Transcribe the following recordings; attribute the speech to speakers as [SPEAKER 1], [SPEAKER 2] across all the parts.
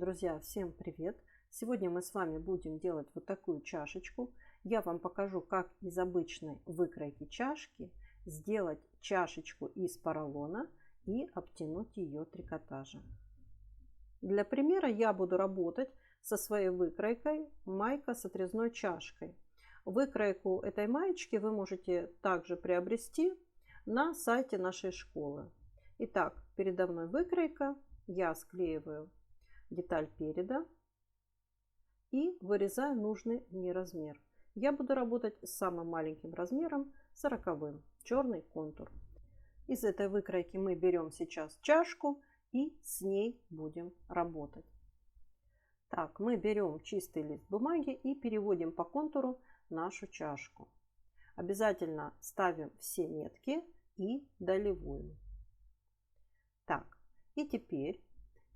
[SPEAKER 1] Друзья, всем привет! Сегодня мы с вами будем делать вот такую чашечку. Я вам покажу, как из обычной выкройки чашки сделать чашечку из поролона и обтянуть ее трикотажем. Для примера я буду работать со своей выкройкой майка с отрезной чашкой. Выкройку этой маечки вы можете также приобрести на сайте нашей школы. Итак, передо мной выкройка. Я склеиваю деталь переда и вырезаю нужный мне размер. Я буду работать с самым маленьким размером, 40-м, черный контур. Из этой выкройки мы берем сейчас чашку и с ней будем работать. Так, мы берем чистый лист бумаги и переводим по контуру нашу чашку. Обязательно ставим все метки и долевую. Так, и теперь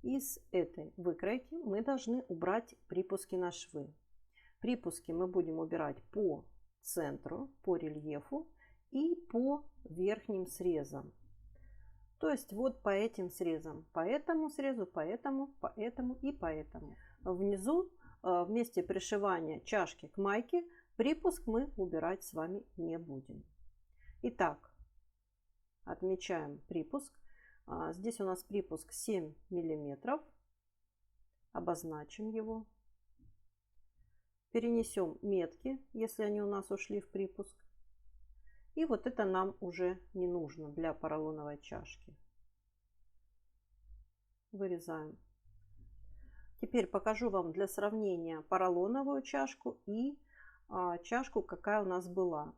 [SPEAKER 1] из этой выкройки мы должны убрать припуски на швы. Припуски мы будем убирать по центру, по рельефу и по верхним срезам. То есть вот по этим срезам. По этому срезу, по этому и по этому. Внизу, в месте пришивания чашки к майке, припуск мы убирать с вами не будем. Итак, отмечаем припуск. Здесь у нас припуск 7 миллиметров. Обозначим его. Перенесем метки, если они у нас ушли в припуск. И вот это нам уже не нужно для поролоновой чашки. Вырезаем. Теперь покажу вам для сравнения поролоновую чашку и чашку, какая у нас была.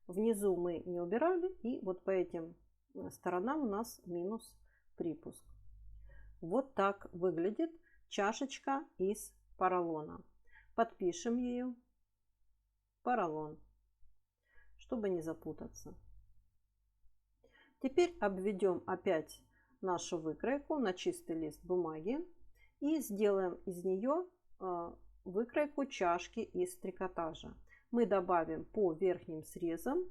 [SPEAKER 1] Внизу мы не убирали, и вот по этим сторонам у нас минус припуск. Вот так выглядит чашечка из поролона. Подпишем ее поролон, чтобы не запутаться. Теперь обведем опять нашу выкройку на чистый лист бумаги и сделаем из нее выкройку чашки из трикотажа. Мы добавим по верхним срезам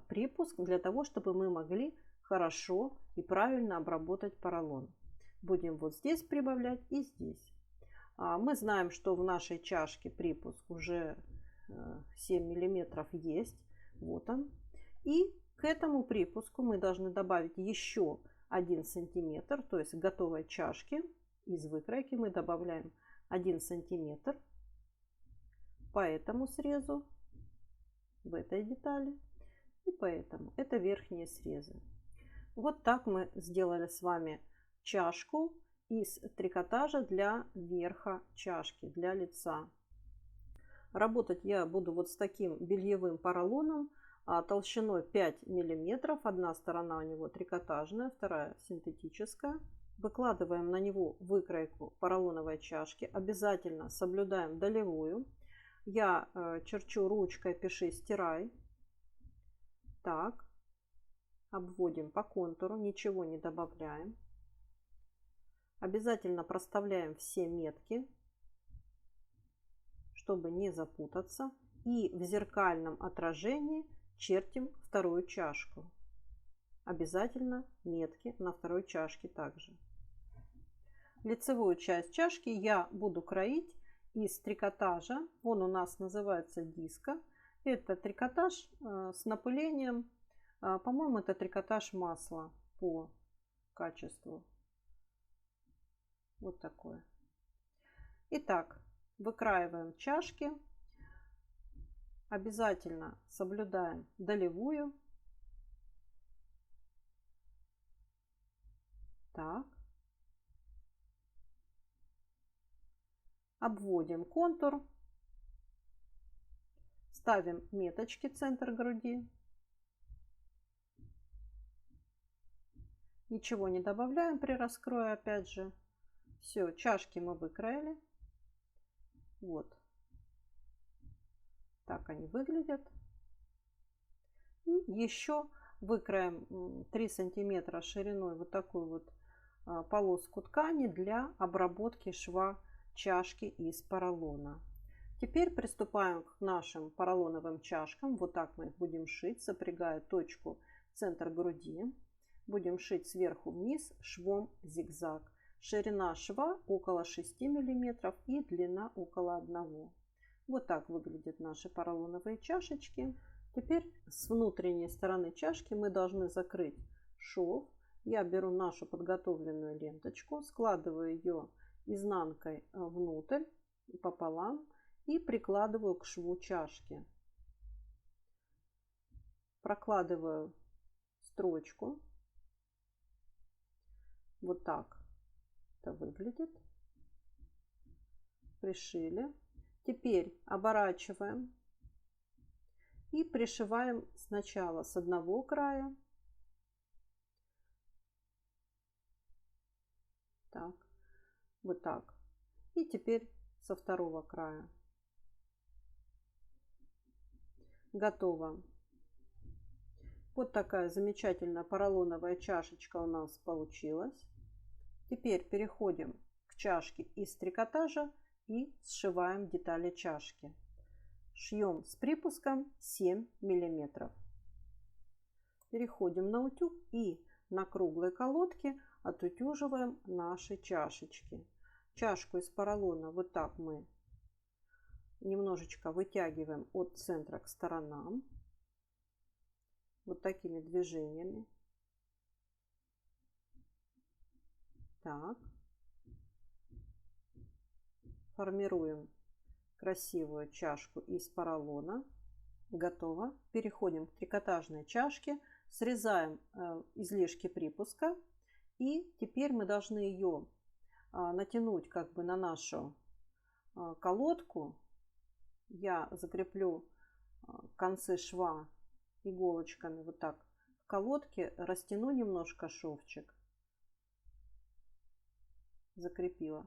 [SPEAKER 1] припуск для того, чтобы мы могли хорошо и правильно обработать поролон. Будем вот здесь прибавлять и здесь. Мы знаем, что в нашей чашке припуск уже 7 миллиметров есть. Вот он. И к этому припуску мы должны добавить еще 1 сантиметр. То есть к готовой чашке из выкройки мы добавляем 1 сантиметр по этому срезу в этой детали. И поэтому это верхние срезы. Вот так мы сделали с вами чашку из трикотажа для верха чашки, для лица. Работать я буду вот с таким бельевым поролоном толщиной 5 миллиметров. Одна сторона у него трикотажная, вторая синтетическая. Выкладываем на него выкройку поролоновой чашки. Обязательно соблюдаем долевую. Я черчу ручкой «Пиши, стирай». Так, обводим по контуру, ничего не добавляем. Обязательно проставляем все метки, чтобы не запутаться. И в зеркальном отражении чертим вторую чашку. Обязательно метки на второй чашке также. Лицевую часть чашки я буду кроить из трикотажа. Он у нас называется диско. Это трикотаж с напылением. По-моему, это трикотаж масла по качеству. Вот такое. Итак, выкраиваем чашки. Обязательно соблюдаем долевую. Так. Обводим контур. Ставим меточки центр груди. Ничего не добавляем при раскрое, опять же. Все, чашки мы выкроили. Вот. Так они выглядят. И еще выкроем 3 сантиметра шириной вот такую вот полоску ткани для обработки шва чашки из поролона. Теперь приступаем к нашим поролоновым чашкам. Вот так мы их будем шить, сопрягая точку в центр груди. Будем шить сверху вниз швом зигзаг. Ширина шва около 6 мм и длина около 1. Вот так выглядят наши поролоновые чашечки. Теперь с внутренней стороны чашки мы должны закрыть шов. Я беру нашу подготовленную ленточку, складываю ее изнанкой внутрь пополам и прикладываю к шву чашки. Прокладываю строчку. Вот так это выглядит. Пришили. Теперь оборачиваем и пришиваем сначала с одного края. Так, вот так. И теперь со второго края. Готово. Вот такая замечательная поролоновая чашечка у нас получилась. Теперь переходим к чашке из трикотажа и сшиваем детали чашки. Шьем с припуском 7 мм. Переходим на утюг и на круглой колодке отутюживаем наши чашечки. Чашку из поролона вот так мы немножечко вытягиваем от центра к сторонам. Вот такими движениями. Так. Формируем красивую чашку из поролона. Готово. Переходим к трикотажной чашке. Срезаем излишки припуска. И теперь мы должны ее натянуть как бы на нашу колодку. Я закреплю концы шва иголочками вот так в колодке, растяну немножко шовчик, закрепила,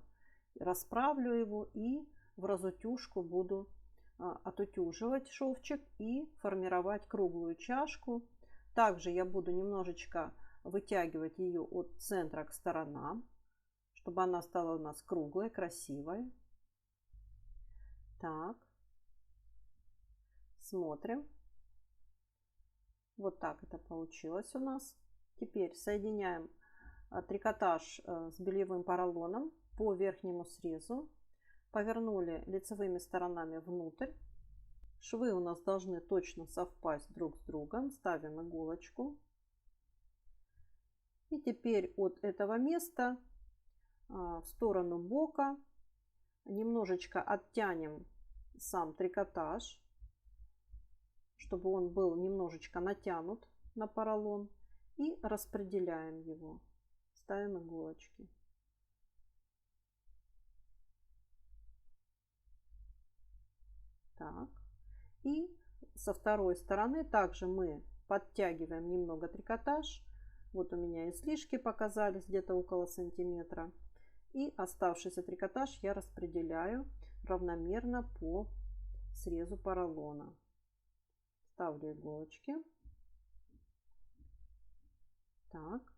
[SPEAKER 1] расправлю его и в разутюжку буду отутюживать шовчик и формировать круглую чашку. Также я буду немножечко вытягивать ее от центра к сторонам, чтобы она стала у нас круглой, красивой. Так, смотрим. Вот так это получилось у нас. Теперь соединяем трикотаж с бельевым поролоном по верхнему срезу. Повернули лицевыми сторонами внутрь. Швы у нас должны точно совпасть друг с другом. Ставим иголочку. И теперь от этого места в сторону бока немножечко оттянем сам трикотаж, чтобы он был немножечко натянут на поролон, и распределяем его. Ставим иголочки. Так. И со второй стороны также мы подтягиваем немного трикотаж. Вот у меня излишки показались где-то около сантиметра. И оставшийся трикотаж я распределяю равномерно по срезу поролона. Ставлю иголочки. Так.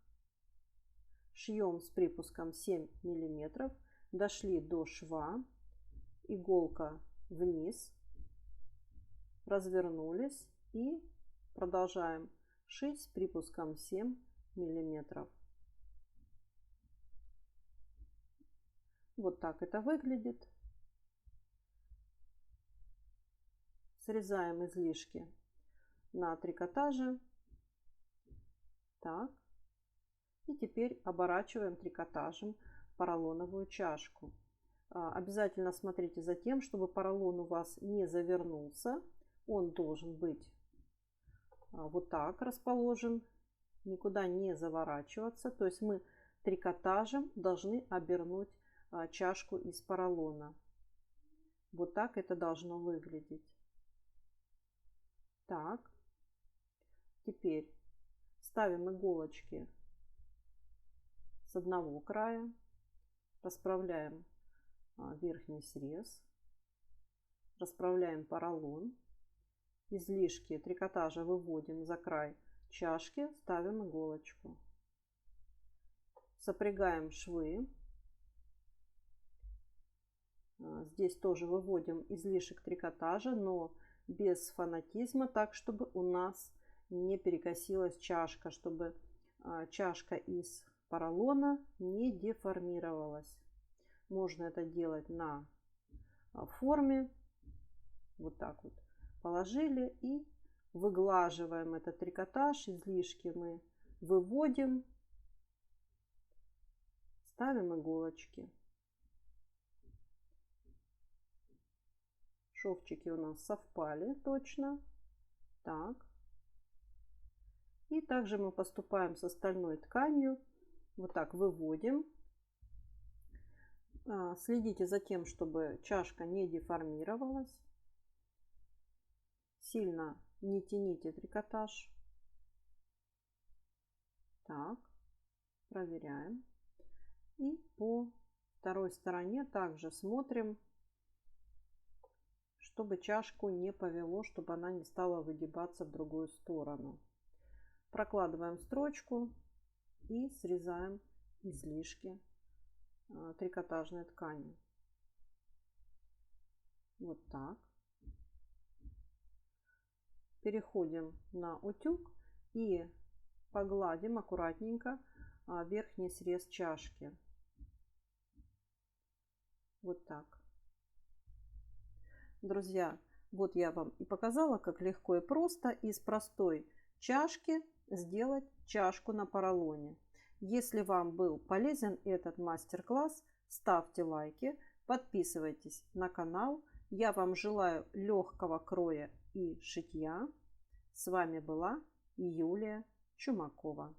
[SPEAKER 1] Шьем с припуском 7 мм. Дошли до шва. Иголка вниз. Развернулись и продолжаем шить с припуском 7 мм. Вот так это выглядит. Срезаем излишки на трикотаже. Так. И теперь оборачиваем трикотажем поролоновую чашку. Обязательно смотрите за тем, чтобы поролон у вас не завернулся. Он должен быть вот так расположен, никуда не заворачиваться. То есть мы трикотажем должны обернуть чашку из поролона. Вот так это должно выглядеть. Так. Теперь ставим иголочки с одного края, расправляем верхний срез, расправляем поролон, излишки трикотажа выводим за край чашки, ставим иголочку, сопрягаем швы. Здесь тоже выводим излишек трикотажа, но без фанатизма, так чтобы у нас не перекосилась чашка, чтобы чашка из поролона не деформировалась. Можно это делать на форме. Вот так вот положили и выглаживаем этот трикотаж. Излишки мы выводим. Ставим иголочки. Шовчики у нас совпали точно. Так. И также мы поступаем с остальной тканью. Вот так выводим. Следите за тем, чтобы чашка не деформировалась. Сильно не тяните трикотаж. Так, проверяем. И по второй стороне также смотрим, чтобы чашку не повело, чтобы она не стала выгибаться в другую сторону. Прокладываем строчку и срезаем излишки трикотажной ткани. Вот так. Переходим на утюг и погладим аккуратненько верхний срез чашки. Вот так. Друзья, вот я вам и показала, как легко и просто из простой чашки сделать чашку на поролоне. Если вам был полезен этот мастер-класс, ставьте лайки, подписывайтесь на канал. Я вам желаю легкого кроя и шитья. С вами была Юлия Чумакова.